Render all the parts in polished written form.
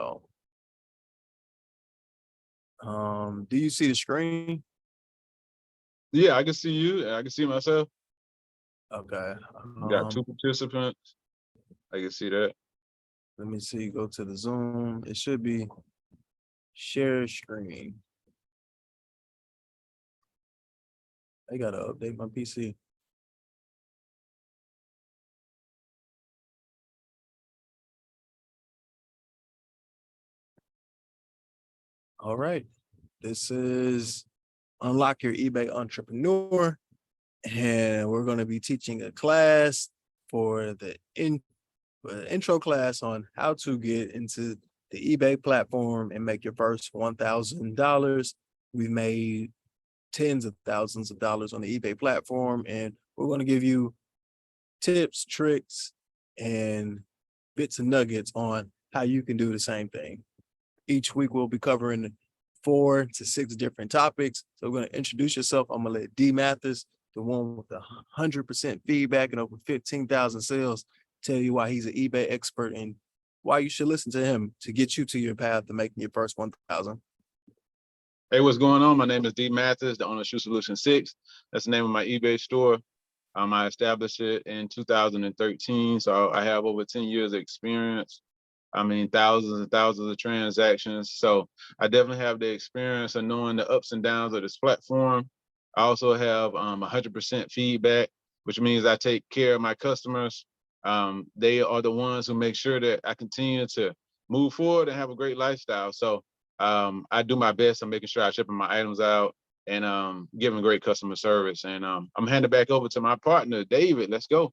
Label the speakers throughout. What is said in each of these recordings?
Speaker 1: out. Do you see the screen?
Speaker 2: Yeah, I can see you, and I can see myself.
Speaker 1: Okay.
Speaker 2: We got 2 participants. I can see that.
Speaker 1: Let me see. Go to the Zoom. It should be share screen. I gotta update my PC. All right. This is Unlock Your eBay Entrepreneur. And we're going to be teaching a class for the intro class on how to get into the eBay platform and make your first $1,000. We've made tens of thousands of dollars on the eBay platform, and we're going to give you tips, tricks, and bits and nuggets on how you can do the same thing. Each week we'll be covering 4 to 6 different topics. So we're going to introduce yourself. I'm going to let D Mathis, the one with 100% feedback and over 15,000 sales, tell you why he's an eBay expert and why you should listen to him to get you to your path to making your first 1,000.
Speaker 2: Hey, what's going on? My name is D Mathis, the owner of Shoe Solution 6. That's the name of my eBay store. I established it in 2013, so I have over 10 years of experience. I mean, thousands and thousands of transactions. So I definitely have the experience of knowing the ups and downs of this platform. I also have 100% feedback, which means I take care of my customers. They are the ones who make sure that I continue to move forward and have a great lifestyle. So I do my best. I'm making sure I'm shipping my items out and giving great customer service. And I'm handing back over to my partner, David. Let's go.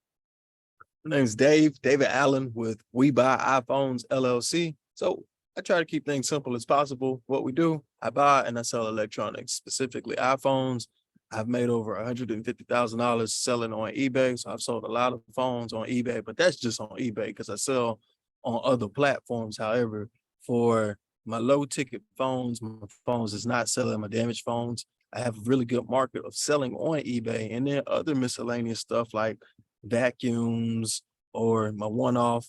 Speaker 1: My name's David Allen with We Buy iPhones LLC. So I try to keep things simple as possible. What we do, I buy and I sell electronics, specifically iPhones. I've made over $150,000 selling on eBay. So I've sold a lot of phones on eBay, but that's just on eBay because I sell on other platforms. However, for my low ticket phones, my phones is not selling my damaged phones. I have a really good market of selling on eBay, and then other miscellaneous stuff like vacuums or my one-off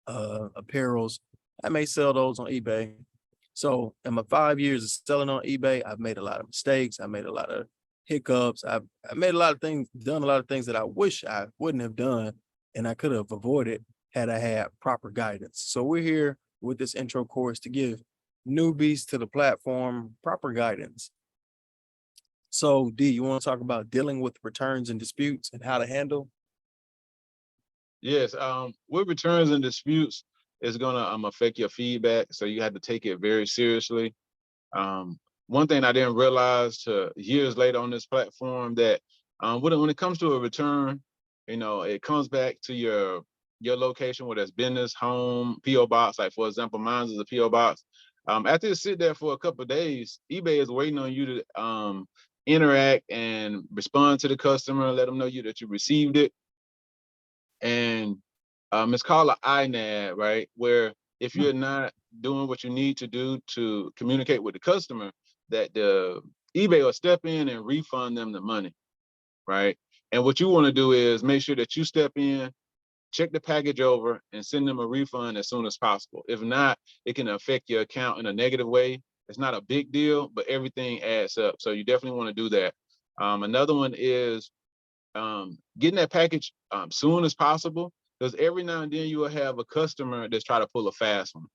Speaker 1: apparels. I may sell those on eBay. So in my 5 years of selling on eBay, I've made a lot of mistakes. I made a lot of hiccups. I made a lot of things, done a lot of things that I wish I wouldn't have done, and I could have avoided had I had proper guidance. So we're here with this intro course to give newbies to the platform proper guidance. So D, you want to talk about dealing with returns and disputes and how to handle?
Speaker 2: Yes, with returns and disputes, it's gonna affect your feedback, so you have to take it very seriously. One thing I didn't realize to years later on this platform that when it comes to a return, it comes back to your location, whether it's business, home, PO box. Like for example, mine is a PO box. After you sit there for a couple of days, eBay is waiting on you to interact and respond to the customer, let them know that you received it. And it's called an INAD, right? Where if you're not doing what you need to do to communicate with the customer, that the eBay will step in and refund them the money, right? And what you want to do is make sure that you step in, check the package over, and send them a refund as soon as possible. If not, it can affect your account in a negative way. It's not a big deal, but everything adds up. So you definitely want to do that. Another one is getting that package soon as possible, because every now and then you will have a customer that's try to pull a fast one,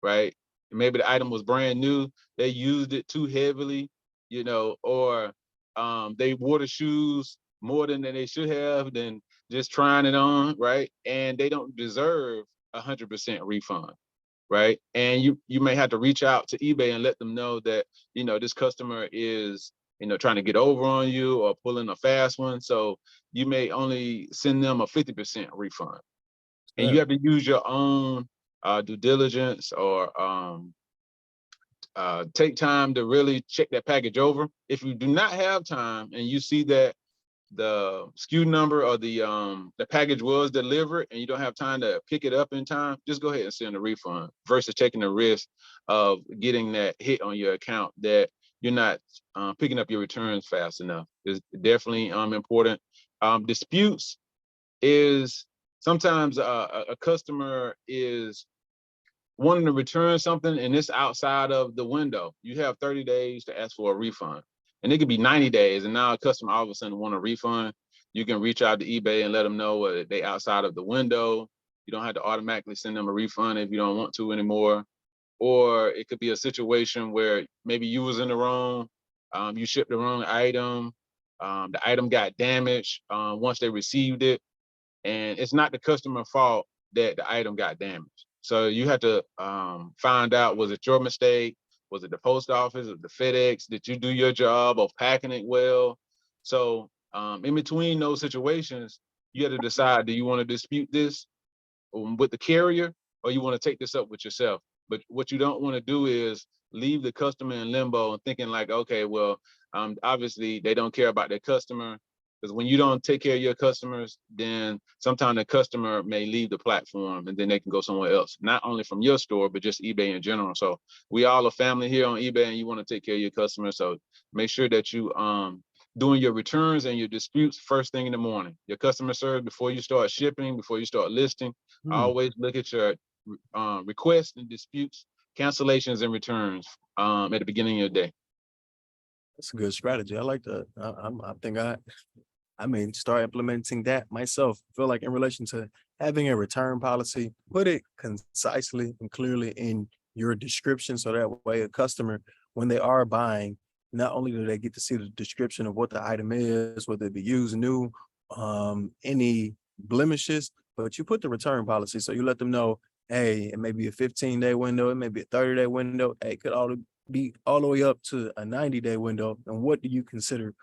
Speaker 2: right? And maybe the item was brand new, they used it too heavily, or they wore the shoes more than they should have, than just trying it on, right? And they don't deserve 100% refund, right? And you may have to reach out to eBay and let them know that this customer is trying to get over on you or pulling a fast one. So you may only send them a 50% refund. And you have to use your own due diligence or take time to really check that package over. If you do not have time and you see that the SKU number or the package was delivered and you don't have time to pick it up in time, just go ahead and send a refund versus taking the risk of getting that hit on your account that you're not picking up your returns fast enough. Is definitely important. Disputes is sometimes a customer is wanting to return something and it's outside of the window, you have 30 days to ask for a refund. And it could be 90 days. And now a customer all of a sudden want a refund. You can reach out to eBay and let them know they outside of the window. You don't have to automatically send them a refund if you don't want to anymore. Or it could be a situation where maybe you was in the wrong, you shipped the wrong item, the item got damaged once they received it, and it's not the customer fault that the item got damaged. So you have to find out, was it your mistake? Was it the post office or the FedEx? Did you do your job of packing it well? So in between those situations, you have to decide, do you want to dispute this with the carrier, or you want to take this up with yourself? But what you don't want to do is leave the customer in limbo and thinking like, okay, well, obviously they don't care about their customer. Because when you don't take care of your customers, then sometimes the customer may leave the platform and then they can go somewhere else, not only from your store, but just eBay in general. So we all a family here on eBay, and you want to take care of your customers. So make sure that you doing your returns and your disputes first thing in the morning. Your customer service before you start shipping, before you start listing. Always look at your requests and disputes, cancellations and returns at the beginning of the day.
Speaker 1: That's a good strategy. I like that. I think I mean, start implementing that myself. Feel like in relation to having a return policy, put it concisely and clearly in your description. So that way a customer, when they are buying, not only do they get to see the description of what the item is, whether it be used, new, any blemishes, but you put the return policy. So you let them know, hey, it may be a 15-day window, it may be a 30-day window. Hey, it could all be all the way up to a 90-day window. And what do you consider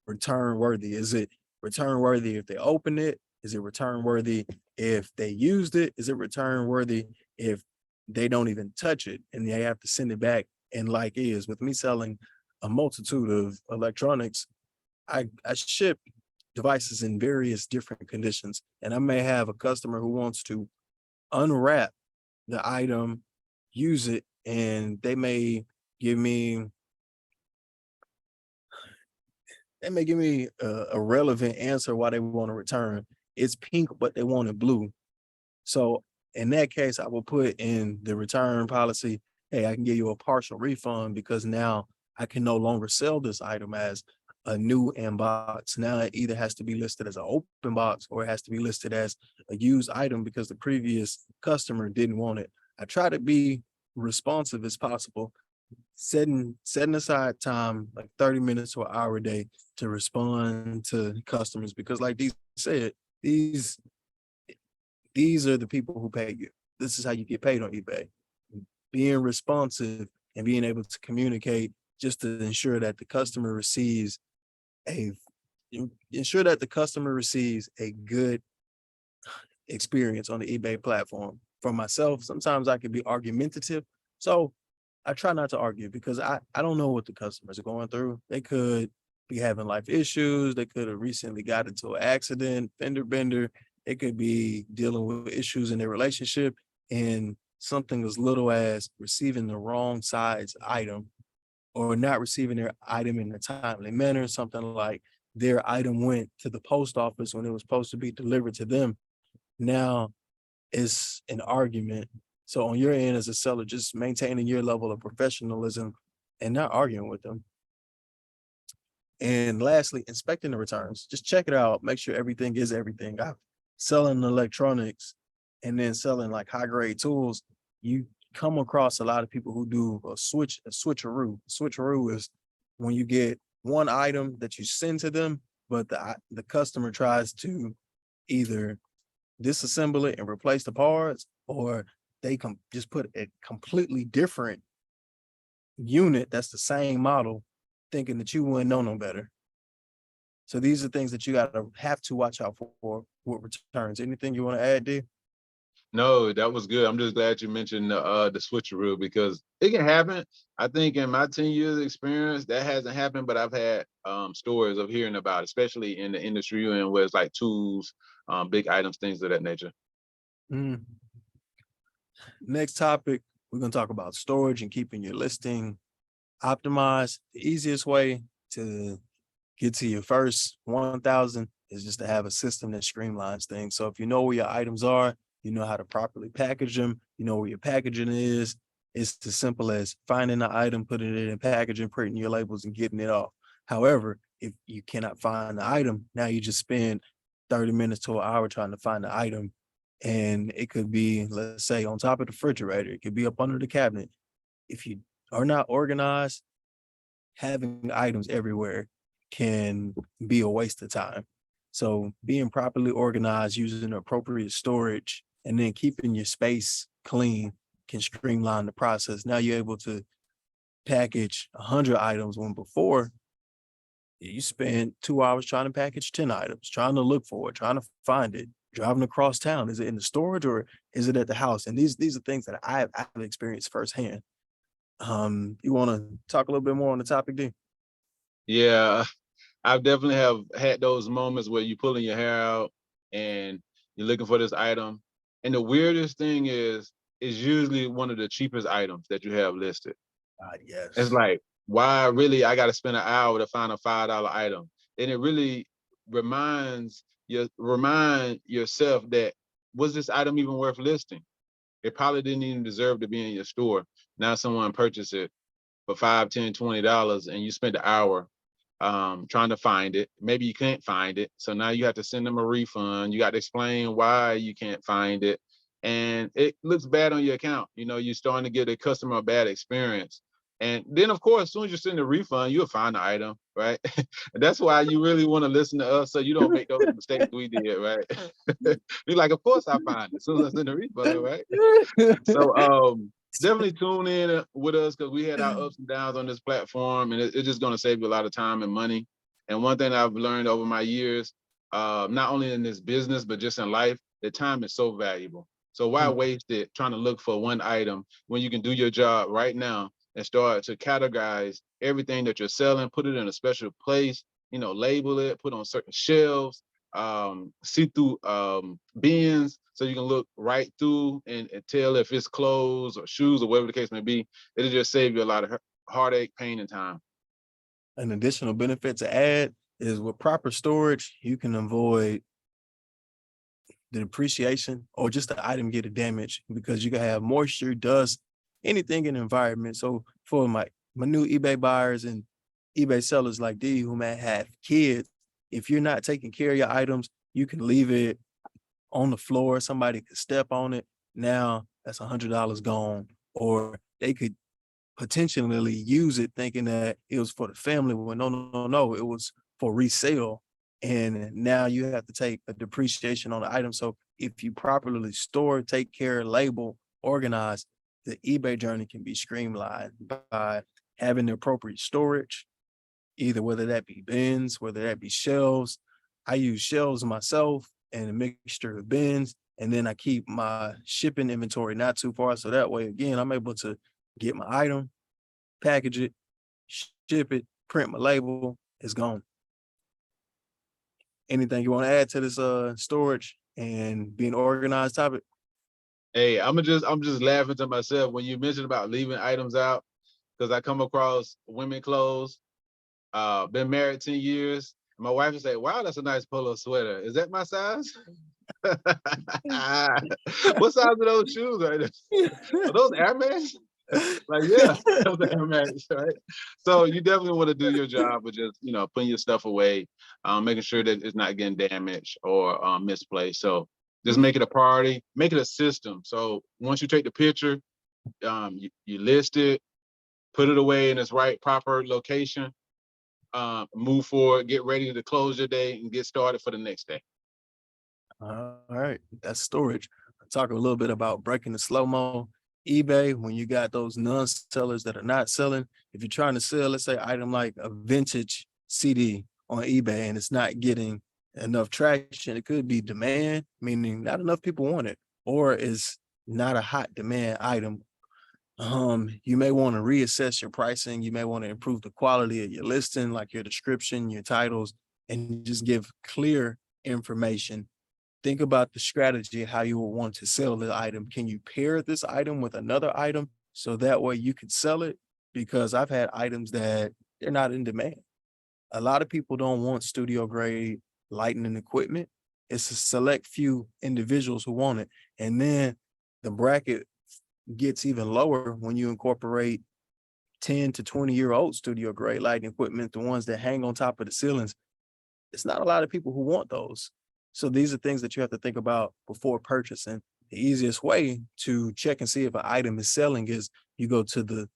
Speaker 1: return worthy? Is it return worthy if they open it? Is it return worthy if they used it? Is it return worthy if they don't even touch it and they have to send it back? And like is with me selling a multitude of electronics, I ship devices in various different conditions. And I may have a customer who wants to unwrap the item, use it, and they may give me a relevant answer why they want to return. It's pink, but they want it blue. So in that case, I will put in the return policy, hey, I can give you a partial refund because now I can no longer sell this item as a new inbox. Now it either has to be listed as an open box or it has to be listed as a used item because the previous customer didn't want it. I try to be responsive as possible, setting aside time like 30 minutes to an hour a day to respond to customers because like these said, these are the people who pay you. This is how you get paid on eBay. Being responsive and being able to communicate just to ensure that the customer receives a good experience on the eBay platform. For myself, sometimes I can be argumentative. So I try not to argue because I don't know what the customers are going through. They could be having life issues. They could have recently got into an accident, fender bender. They could be dealing with issues in their relationship, and something as little as receiving the wrong size item or not receiving their item in a timely manner. Something like their item went to the post office when it was supposed to be delivered to them. Now it's an argument. So on your end as a seller, just maintaining your level of professionalism and not arguing with them. And lastly, inspecting the returns. Just check it out. Make sure everything is everything. I'm selling electronics and then selling like high grade tools. You come across a lot of people who do a switcheroo. Switcheroo is when you get one item that you send to them, but the customer tries to either disassemble it and replace the parts, or they just put a completely different unit that's the same model, thinking that you wouldn't know no better. So these are things that you have to watch out for with returns. Anything you want to add, D?
Speaker 2: No, that was good. I'm just glad you mentioned the switcheroo because it can happen. I think in my 10 years of experience, that hasn't happened, but I've had stories of hearing about, especially in the industry you're in, where it's like tools, big items, things of that nature.
Speaker 1: Mm. Next topic, we're going to talk about storage and keeping your listing optimized. The easiest way to get to your first 1,000 is just to have a system that streamlines things. So if you know where your items are, you know how to properly package them, you know where your packaging is. It's as simple as finding the item, putting it in packaging, printing your labels, and getting it off. However, if you cannot find the item, now you just spend 30 minutes to an hour trying to find the item. And it could be, let's say, on top of the refrigerator, it could be up under the cabinet. If you are not organized, having items everywhere can be a waste of time. So being properly organized, using appropriate storage, and then keeping your space clean can streamline the process. Now you're able to package 100 items when before you spent 2 hours trying to package 10 items, trying to look for it, trying to find it, driving across town. Is it in the storage or is it at the house? And these are things that I've experienced firsthand. You want to talk a little bit more on the topic, D?
Speaker 2: Yeah, I definitely have had those moments where you pulling your hair out and you're looking for this item. And the weirdest thing is usually one of the cheapest items that you have listed. It's
Speaker 1: Yes.
Speaker 2: like, why really I got to spend an hour to find a $5 item? And it really remind yourself that, was this item even worth listing? It probably didn't even deserve to be in your store. Now someone purchased it for $5, $10, $20, and you spent an hour trying to find it. Maybe you can't find it. So now you have to send them a refund. You got to explain why you can't find it. And it looks bad on your account. You know, you're starting to give the customer a bad experience. And then, of course, as soon as you send the refund, you'll find the item, right? And that's why you really want to listen to us so you don't make those mistakes we did, right? You're like, of course I find it as soon as I send the refund, right? So definitely tune in with us because we had our ups and downs on this platform, and it's just going to save you a lot of time and money. And one thing I've learned over my years, not only in this business but just in life, that time is so valuable. So why waste it trying to look for one item when you can do your job right now and start to categorize everything that you're selling, put it in a special place, you know, label it, put on certain shelves, see-through bins, so you can look right through and tell if it's clothes or shoes or whatever the case may be. It'll just save you a lot of heartache, pain, and time.
Speaker 1: An additional benefit to add is with proper storage, you can avoid the depreciation or just the item getting damaged because you can have moisture, dust, anything in the environment. So for my new eBay buyers and eBay sellers like D who may have kids, if you're not taking care of your items, you can leave it on the floor. Somebody could step on it. Now that's $100 gone, or they could potentially use it thinking that it was for the family. Well, no, it was for resale. And now you have to take a depreciation on the item. So if you properly store, take care, label, organize, the eBay journey can be streamlined by having the appropriate storage, either whether that be bins, whether that be shelves. I use shelves myself and a mixture of bins, and then I keep my shipping inventory not too far. So that way, again, I'm able to get my item, package it, ship it, print my label, it's gone. Anything you want to add to this storage and being organized topic?
Speaker 2: Hey, I'm just laughing to myself when you mentioned about leaving items out, because I come across women clothes. Been married 10 years. My wife would say, "Wow, that's a nice polo sweater. Is that my size?" What size are those shoes? Right? Are those Air Max? Like, yeah, those are Air Max, right? So you definitely want to do your job with just, you know, putting your stuff away, making sure that it's not getting damaged or misplaced. So just make it a priority, make it a system. So once you take the picture, you list it, put it away in its right proper location, move forward, get ready to close your day and get started for the next day.
Speaker 1: All right, that's storage. Talk a little bit about breaking the slow-mo. eBay, when you got those non-sellers that are not selling, if you're trying to sell, let's say, item like a vintage CD on eBay and it's not getting enough traction, it could be demand, meaning not enough people want it, or it's not a hot demand item. You may want to reassess your pricing. You may want to improve the quality of your listing, like your description, your titles, and just give clear information. Think about the strategy, how you will want to sell the item. Can you pair this item with another item so that way you can sell it? Because I've had items that they're not in demand. A lot of people don't want studio grade lighting and equipment. It's a select few individuals who want it. And then the bracket gets even lower when you incorporate 10 to 20-year-old studio grade lighting equipment, the ones that hang on top of the ceilings. It's not a lot of people who want those. So these are things that you have to think about before purchasing. The easiest way to check and see if an item is selling is you go to the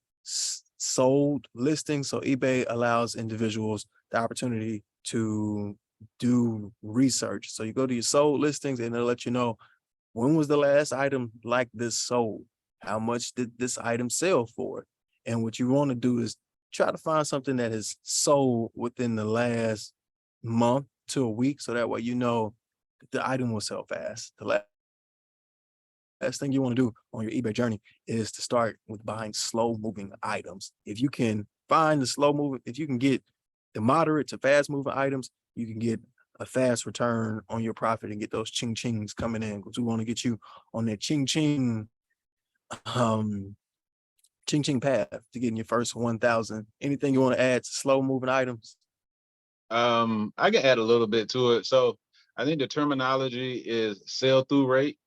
Speaker 1: sold listing. So eBay allows individuals the opportunity to do research. So you go to your sold listings and it'll let you know, when was the last item like this sold? How much did this item sell for? And what you want to do is try to find something that is sold within the last month to a week. So that way, you know, the item will sell fast. The last thing you want to do on your eBay journey is to start with buying slow moving items. If you can find the slow moving, if you can get the moderate to fast moving items, you can get a fast return on your profit and get those ching chings coming in, because we want to get you on that um ching ching path to getting your first 1,000. Anything you want to add to slow moving items?
Speaker 2: I can add a little bit to it. So I think the terminology is sell through rate.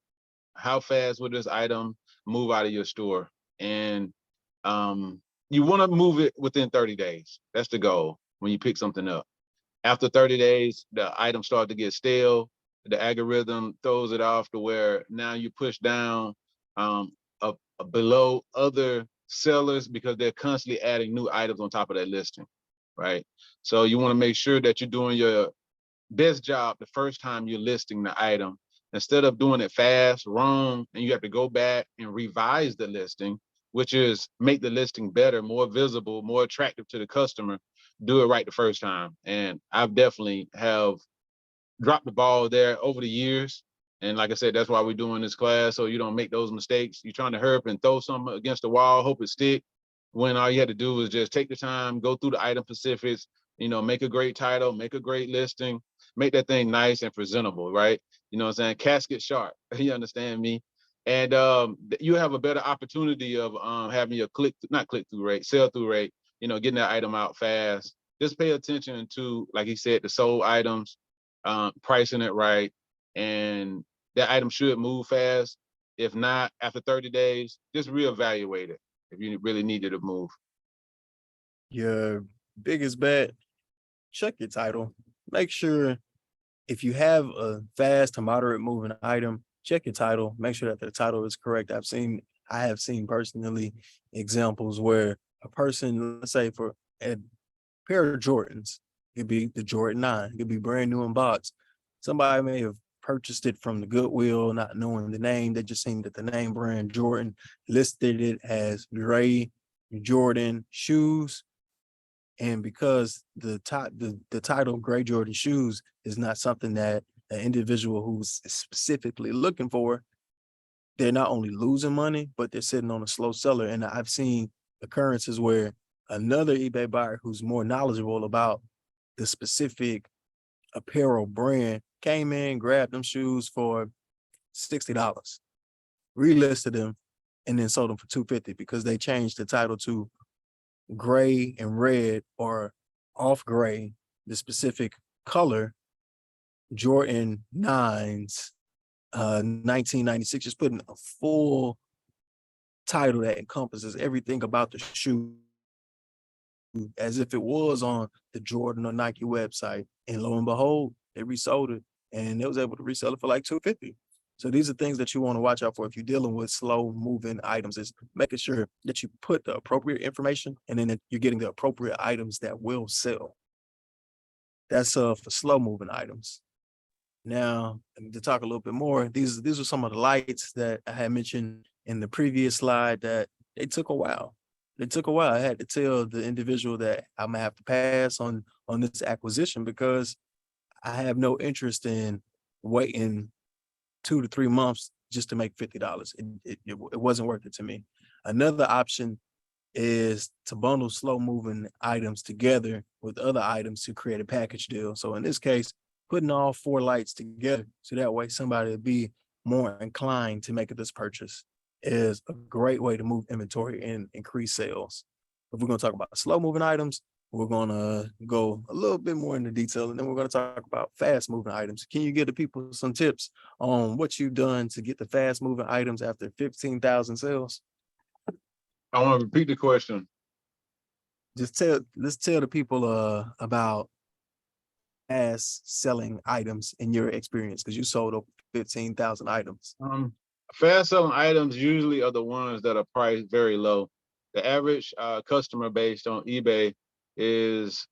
Speaker 2: How fast will this item move out of your store? And you want to move it within 30 days. That's the goal when you pick something up. After 30 days, the item starts to get stale. The algorithm throws it off to where now you push down below other sellers because they're constantly adding new items on top of that listing, right? So you want to make sure that you're doing your best job the first time you're listing the item. Instead of doing it fast, wrong, and you have to go back and revise the listing, which is make the listing better, more visible, more attractive to the customer, do it right the first time. And I've definitely have dropped the ball there over the years. And like I said, that's why we're doing this class, so you don't make those mistakes. You're trying to hurry up and throw something against the wall, hope it stick, when all you had to do is just take the time, go through the item specifics, make a great title, make a great listing, make that thing nice and presentable, right? You know what I'm saying? Casket sharp. You understand me? And you have a better opportunity of having your not click through rate, sell through rate, getting that item out fast. Just pay attention to, like he said, the sold items, pricing it right, and that item should move fast. If not, after 30 days, just reevaluate it if you really needed to move.
Speaker 1: Your biggest bet, check your title. Make sure if you have a fast to moderate moving item, check your title. Make sure that the title is correct. I have seen personally examples where a person, let's say for a pair of Jordans, it could be the Jordan 9, it could be brand new in box. Somebody may have purchased it from the Goodwill, not knowing the name. They just seen that the name brand Jordan listed it as gray Jordan shoes. And because the title Gray Jordan shoes is not something that an individual who's specifically looking for, they're not only losing money, but they're sitting on a slow seller. And I've seen occurrences where another eBay buyer who's more knowledgeable about the specific apparel brand came in, grabbed them shoes for $60, relisted them, and then sold them for $250 because they changed the title to gray and red, or off gray, the specific color, Jordan 9s, 1996, just putting a full title that encompasses everything about the shoe as if it was on the Jordan or Nike website. And lo and behold, they resold it and they was able to resell it for like $250. So these are things that you want to watch out for if you're dealing with slow moving items, is making sure that you put the appropriate information and then that you're getting the appropriate items that will sell. That's for slow moving items. Now, to talk a little bit more, these are some of the lights that I had mentioned in the previous slide that they took a while. It took a while. I had to tell the individual that I'm gonna have to pass on this acquisition because I have no interest in waiting 2 to 3 months just to make $50. It wasn't worth it to me. Another option is to bundle slow moving items together with other items to create a package deal. So in this case, putting all 4 lights together so that way somebody will be more inclined to make this purchase is a great way to move inventory and increase sales. If we're going to talk about slow moving items, we're going to go a little bit more into detail, and then we're going to talk about fast moving items. Can you give the people some tips on what you've done to get the fast moving items after 15,000 sales?
Speaker 2: I want to repeat the question.
Speaker 1: Let's tell the people about selling items in your experience, because you sold over 15,000 items.
Speaker 2: Fast selling items usually are the ones that are priced very low. The average customer based on eBay is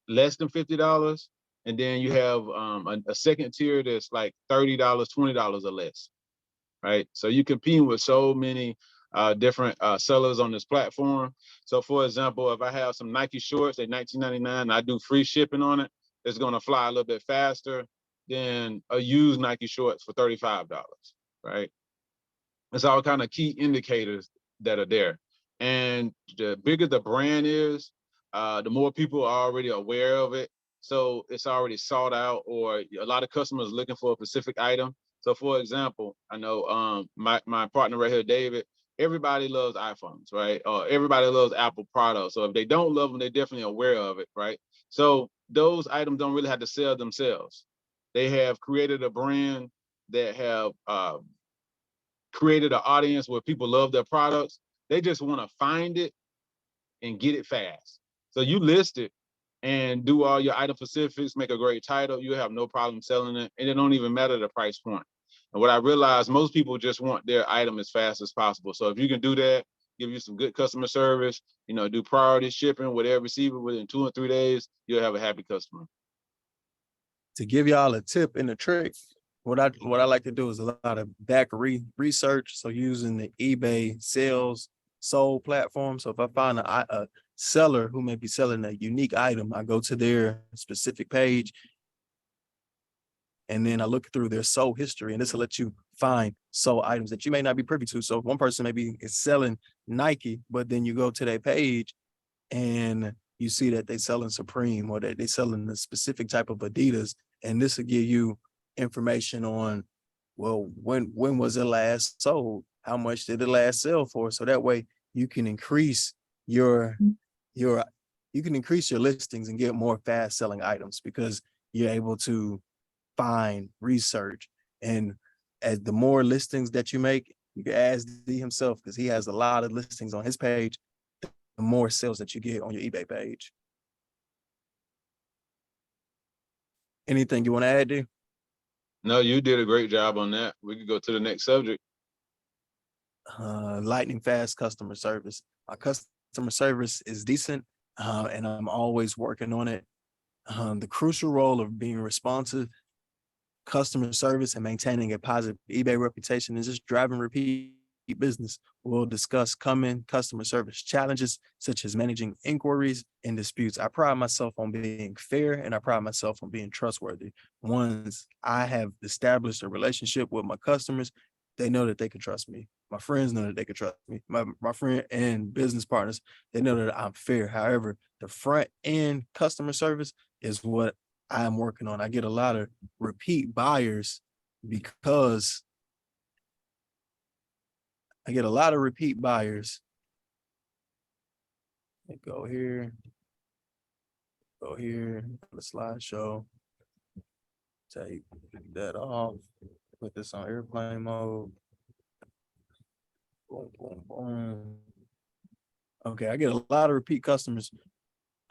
Speaker 2: less than $50. And then you have a second tier that's like $30, $20 or less, right? So you're competing with so many different sellers on this platform. So for example, if I have some Nike shorts at $19.99 and I do free shipping on it, it's gonna fly a little bit faster than a used Nike shorts for $35, right? It's all kind of key indicators that are there. And the bigger the brand is, the more people are already aware of it. So it's already sought out, or a lot of customers looking for a specific item. So for example, I know my partner right here, David, everybody loves iPhones, right? Or everybody loves Apple products. So if they don't love them, they're definitely aware of it, right? So those items don't really have to sell themselves. They have created a brand that have created an audience where people love their products. They just want to find it and get it fast. So you list it and do all your item specifics, make a great title, you have no problem selling it, and it don't even matter the price point. And what I realized, most people just want their item as fast as possible. So if you can do that, give you some good customer service, do priority shipping with every receiver within 2 or 3 days, you'll have a happy customer.
Speaker 1: To give y'all a tip and a trick, what I like to do is a lot of back research. So using the eBay sales sold platform. So if I find a seller who may be selling a unique item, I go to their specific page and then I look through their sold history, and this will let you find sold items that you may not be privy to. So one person maybe is selling Nike, but then you go to their page and you see that they selling Supreme, or that they selling a specific type of Adidas, and this will give you information on, well, when was it last sold? How much did it last sell for? So that way you can increase your listings and get more fast selling items, because you're able to find, research, and as the more listings that you make, you can ask D himself, because he has a lot of listings on his page, the more sales that you get on your eBay page. Anything you want to add, D?
Speaker 2: No, you did a great job on that. We could go to the next subject.
Speaker 1: Lightning fast customer service. My customer service is decent, and I'm always working on it. The crucial role of being responsive, customer service, and maintaining a positive eBay reputation is just driving repeat business. We'll discuss common customer service challenges, such as managing inquiries and disputes. I pride myself on being fair, and I pride myself on being trustworthy. Once I have established a relationship with my customers, they know that they can trust me. My friends know that they can trust me. My friend and business partners, they know that I'm fair. However, the front end customer service is what I'm working on. I get a lot of repeat buyers because Let me go here, the slideshow, take that off, put this on airplane mode. Boom, boom, boom. Okay, I get a lot of repeat customers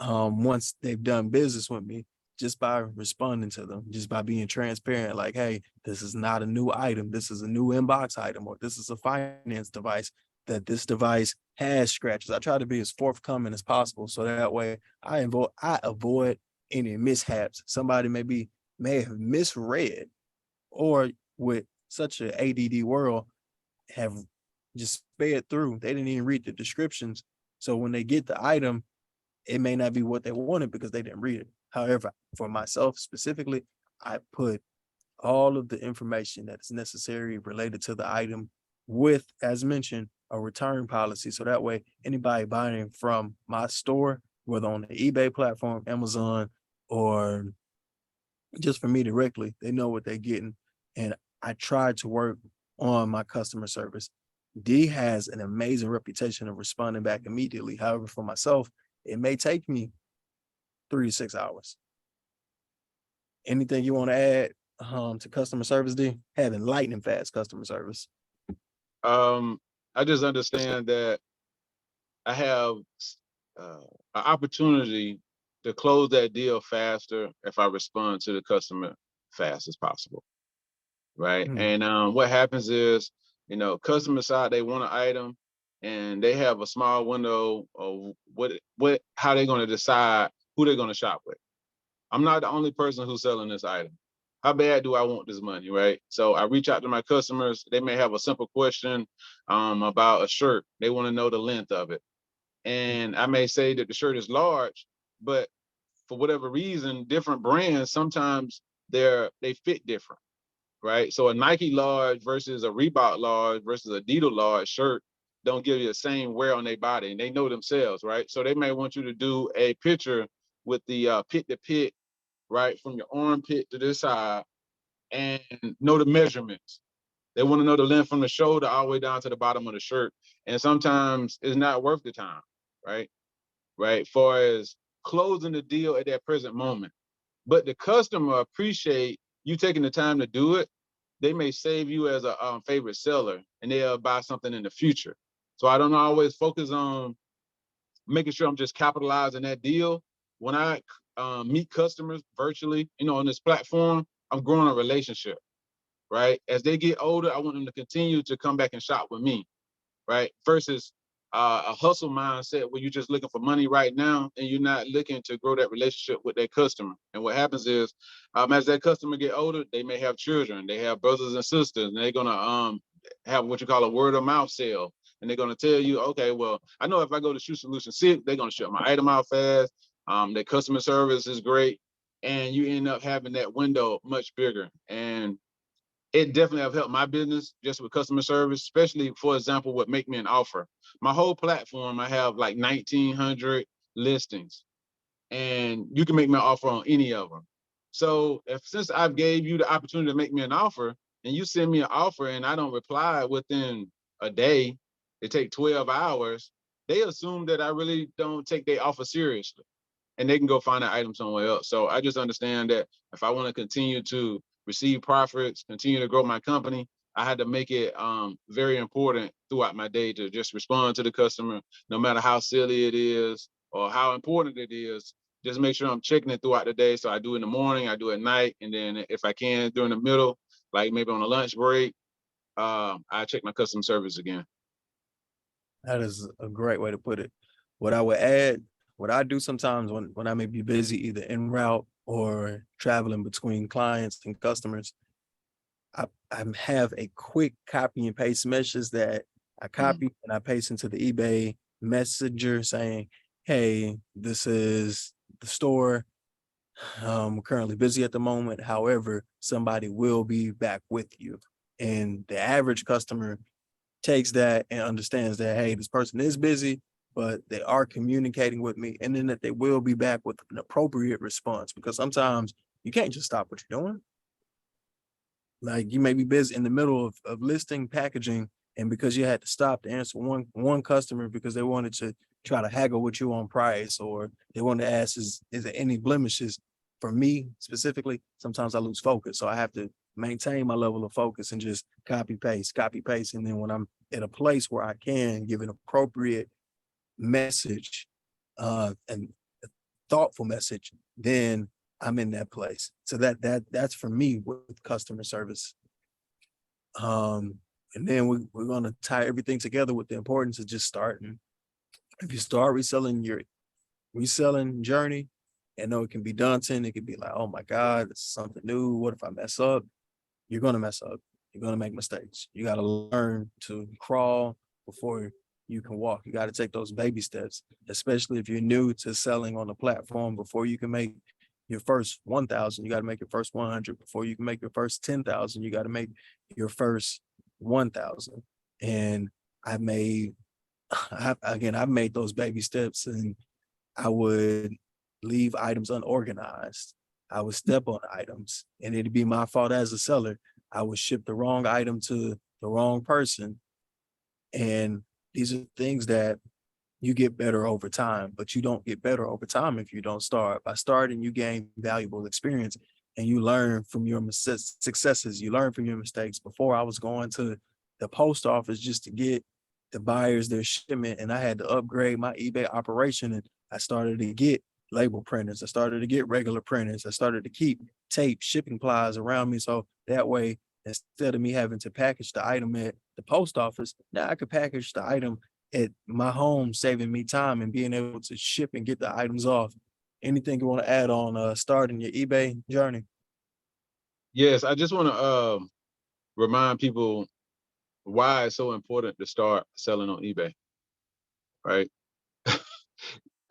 Speaker 1: once they've done business with me, just by responding to them, just by being transparent, like, hey, this is not a new item, this is a new inbox item, or this is a finance device, that this device has scratches. I try to be as forthcoming as possible, so that way I avoid any mishaps. Somebody may have misread, or with such an ADD world, have just sped through. They didn't even read the descriptions. So when they get the item, it may not be what they wanted because they didn't read it. However, for myself specifically, I put all of the information that is necessary related to the item with, as mentioned, a return policy. So that way, anybody buying from my store, whether on the eBay platform, Amazon, or just for me directly, they know what they're getting. And I try to work on my customer service. D has an amazing reputation of responding back immediately. However, for myself, it may take me 3 to 6 hours. Anything you want to add to customer service, D? Having lightning fast customer service.
Speaker 2: I just understand that I have an opportunity to close that deal faster if I respond to the customer fast as possible, right?
Speaker 1: Mm,
Speaker 2: And what happens is, customer side, they want an item and they have a small window of how they're going to decide who they're going to shop with. I'm not the only person who's selling this item. How bad do I want this money, right? So I reach out to my customers. They may have a simple question about a shirt. They want to know the length of it. And I may say that the shirt is large, but for whatever reason, different brands, sometimes they fit different, right? So a Nike large versus a Reebok large versus a Adidas large shirt don't give you the same wear on their body, and they know themselves, right? So they may want you to do a picture with the pit to pit, right, from your armpit to this side, and know the measurements. They want to know the length from the shoulder all the way down to the bottom of the shirt, and sometimes it's not worth the time, right? Right, far as closing the deal at that present moment. But the customer appreciate you taking the time to do it. They may save you as a favorite seller, and they'll buy something in the future. So I don't always focus on making sure I'm just capitalizing that deal. When I meet customers virtually, on this platform, I'm growing a relationship, right? As they get older, I want them to continue to come back and shop with me, right? Versus a hustle mindset where you're just looking for money right now and you're not looking to grow that relationship with that customer. And what happens is, as that customer get older, they may have children, they have brothers and sisters, and they're gonna have what you call a word of mouth sale. And they're gonna tell you, okay, well, I know if I go to Shoe Solution 6, they're gonna ship my item out fast. Their customer service is great, and you end up having that window much bigger. And it definitely have helped my business just with customer service, especially, for example, with Make Me an Offer. My whole platform, I have like 1,900 listings, and you can make me an offer on any of them. So since I've gave you the opportunity to make me an offer, and you send me an offer and I don't reply within a day, it take 12 hours, they assume that I really don't take their offer seriously, and they can go find that item somewhere else. So I just understand that if I want to continue to receive profits, continue to grow my company, I had to make it very important throughout my day to just respond to the customer, no matter how silly it is or how important it is. Just make sure I'm checking it throughout the day. So I do it in the morning, I do it at night, and then if I can during the middle, like maybe on a lunch break, I check my customer service again.
Speaker 1: that is a great way to put it. What I would add, what I do sometimes when I may be busy, either en route or traveling between clients and customers, I have a quick copy and paste message that I
Speaker 2: Mm.
Speaker 1: copy and I paste into the eBay messenger saying, hey, this is the store. Currently busy at the moment. However, somebody will be back with you. And the average customer takes that and understands that, hey, this person is busy, but they are communicating with me, and then that they will be back with an appropriate response. Because sometimes you can't just stop what you're doing. Like, you may be busy in the middle of listing packaging, and because you had to stop to answer one customer because they wanted to try to haggle with you on price, or they wanted to ask, is there any blemishes? For me specifically, sometimes I lose focus. So I have to maintain my level of focus and just copy paste. And then when I'm in a place where I can give an appropriate message, and a thoughtful message, then I'm in that place. So that's for me with customer service. Um, and then we're gonna tie everything together with the importance of just starting. If you start reselling your reselling journey, I know it can be daunting. It can be like, oh my God, this is something new. What if I mess up? You're gonna mess up. You're gonna make mistakes. You gotta learn to crawl before you can walk. You gotta take those baby steps, especially if you're new to selling on the platform. Before you can make your first 1,000, you gotta make your first 100. Before you can make your first 10,000, you gotta make your first 1,000. And I made, I've made those baby steps, and I would leave items unorganized. I would step on items, and it'd be my fault as a seller. I would ship the wrong item to the wrong person. And these are things that you get better over time, but you don't get better over time if you don't start. By starting, you gain valuable experience and you learn from your successes. You learn from your mistakes. Before, I was going to the post office just to get the buyers their shipment, and I had to upgrade my eBay operation. And I started to get label printers. I started to get regular printers. I started to keep tape shipping plies around me. So that way, instead of me having to package the item at the post office, now I could package the item at my home, saving me time and being able to ship and get the items off. Anything you want to add on starting your eBay journey?
Speaker 2: Yes, I just want to remind people why it's so important to start selling on eBay, right?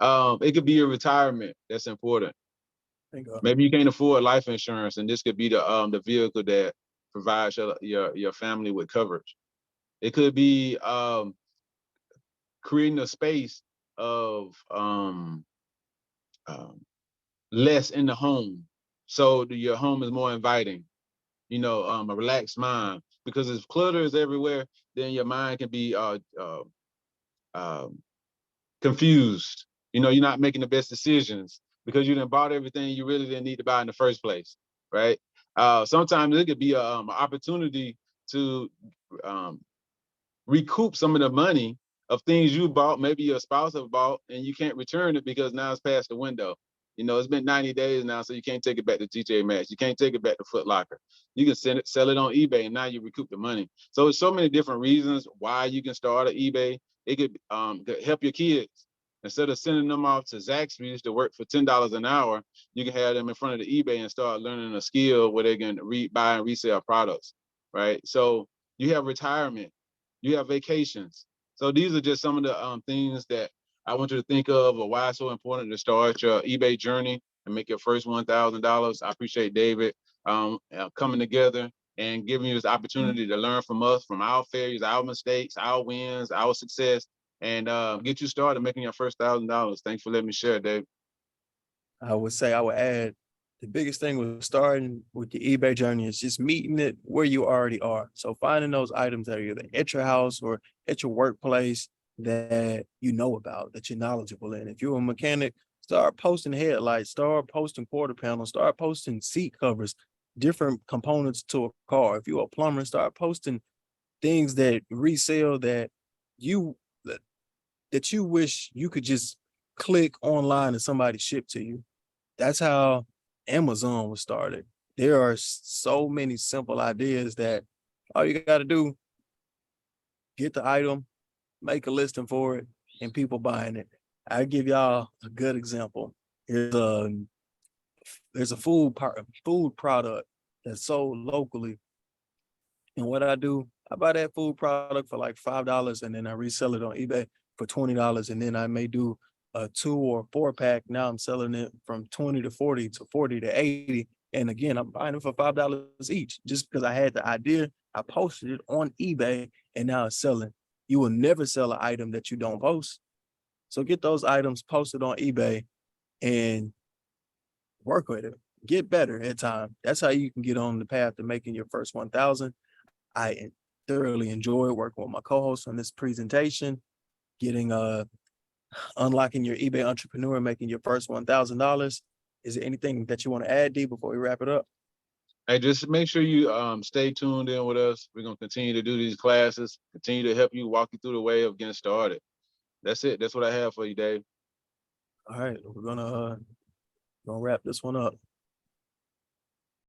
Speaker 2: It could be your retirement that's important.
Speaker 1: Think
Speaker 2: Maybe you can't afford life insurance, and this could be the vehicle that provides your family with coverage. It could be creating a space of um, less in the home, so your home is more inviting. A relaxed mind, because if clutter is everywhere, then your mind can be um, confused. You're not making the best decisions because you didn't bought everything you really didn't need to buy in the first place, right? Sometimes it could be an opportunity to um, recoup some of the money of things you bought, maybe your spouse have bought, and you can't return it because now it's past the window. It's been 90 days now, so you can't take it back to TJ Maxx. You can't take it back to Foot Locker. You can sell it on eBay, and now you recoup the money. So there's so many different reasons why you can start an eBay. It could help your kids. Instead of sending them off to Zaxby's to work for $10 an hour, you can have them in front of the eBay and start learning a skill where they can buy and resell products, right? So you have retirement, you have vacations. So these are just some of the things that I want you to think of, or why it's so important to start your eBay journey and make your first $1,000. I appreciate David coming together and giving you this opportunity to learn from us, from our failures, our mistakes, our wins, our success, and get you started making your first $1,000. Thanks for letting me share, Dave.
Speaker 1: I would say I would add the biggest thing with starting with your eBay journey is just meeting it where you already are. So finding those items that are either at your house or at your workplace that you know about, that you're knowledgeable in. If you're a mechanic, start posting headlights, start posting quarter panels, start posting seat covers, different components to a car. If you're a plumber, start posting things that resell you that that you wish you could just click online and somebody ship to you. That's how Amazon was started. There are so many simple ideas that all you got to do, get the item, make a listing for it, and people buying it. I give y'all a good example. There's a food product that's sold locally, and what I do, I buy that food product for like $5, and then I resell it on eBay for $20, and then I may do a 2 or 4 pack. Now I'm selling it from 20 to 40 to 40 to 80. And again, I'm buying it for $5 each just because I had the idea. I posted it on eBay and now it's selling. You will never sell an item that you don't post. So get those items posted on eBay and work with it. Get better at time. That's how you can get on the path to making your first 1,000. I thoroughly enjoy working with my co-host on this presentation, getting unlocking your eBay entrepreneur, making your first $1,000. Is there anything that you want to add, D, before we wrap it up?
Speaker 2: Hey, just make sure you stay tuned in with us. We're gonna continue to do these classes, continue to help you, walk you through the way of getting started. That's it. That's what I have for you, Dave.
Speaker 1: All right, we're gonna wrap this one up.